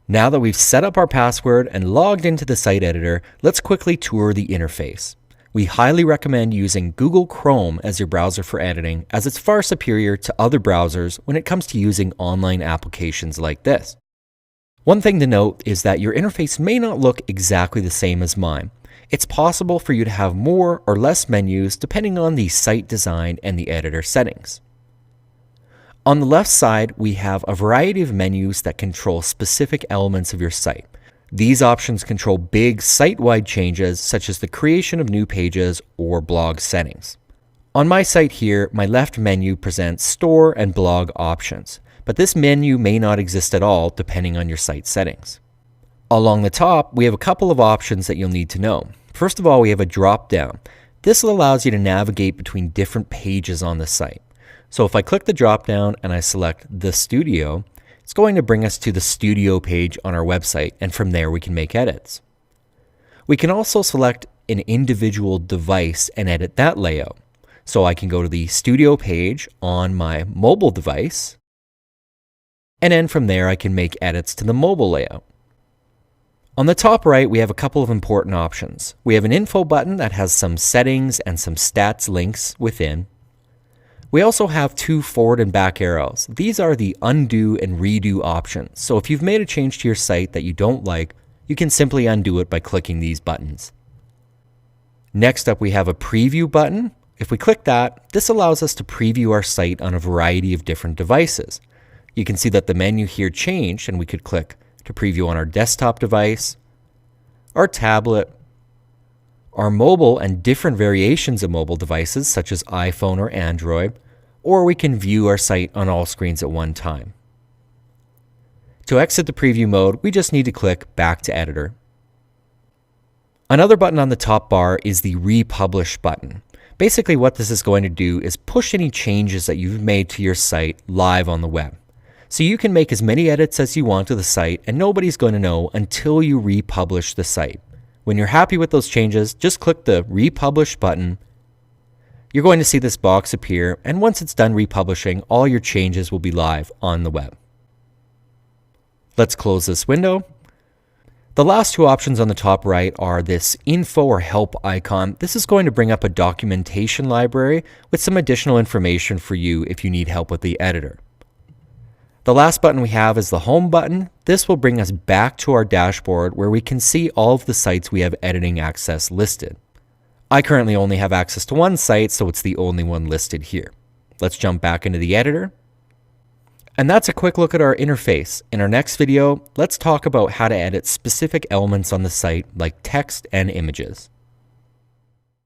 Now that we've set up our password and logged into the site editor, let's quickly tour the interface. We highly recommend using Google Chrome as your browser for editing, as it's far superior to other browsers when it comes to using online applications like this. One thing to note is that your interface may not look exactly the same as mine. It's possible for you to have more or less menus depending on the site design and the editor settings. On the left side, we have a variety of menus that control specific elements of your site. These options control big site-wide changes such as the creation of new pages or blog settings. On my site here, my left menu presents store and blog options, but this menu may not exist at all depending on your site settings. Along the top, we have a couple of options that you'll need to know. First of all, we have a drop-down. This allows you to navigate between different pages on the site. So if I click the drop-down and I select the studio, it's going to bring us to the studio page on our website, and from there we can make edits. We can also select an individual device and edit that layout. So I can go to the studio page on my mobile device, and then from there I can make edits to the mobile layout. On the top right, we have a couple of important options. We have an info button that has some settings and some stats links within. We also have two forward and back arrows. These are the undo and redo options. So if you've made a change to your site that you don't like, you can simply undo it by clicking these buttons. Next up, we have a preview button. If we click that, this allows us to preview our site on a variety of different devices. You can see that the menu here changed, and we could click to preview on our desktop device, our tablet, our mobile and different variations of mobile devices such as iPhone or Android, or we can view our site on all screens at one time. To exit the preview mode, we just need to click back to editor. Another button on the top bar is the republish button. Basically what this is going to do is push any changes that you've made to your site live on the web. So you can make as many edits as you want to the site and nobody's going to know until you republish the site. When you're happy with those changes, just click the republish button. You're going to see this box appear, and once it's done republishing, all your changes will be live on the web. Let's close this window. The last two options on the top right are this info or help icon. This is going to bring up a documentation library with some additional information for you if you need help with the editor. The last button we have is the home button. This will bring us back to our dashboard where we can see all of the sites we have editing access listed. I currently only have access to one site, so it's the only one listed here. Let's jump back into the editor. And that's a quick look at our interface. In our next video, let's talk about how to edit specific elements on the site like text and images.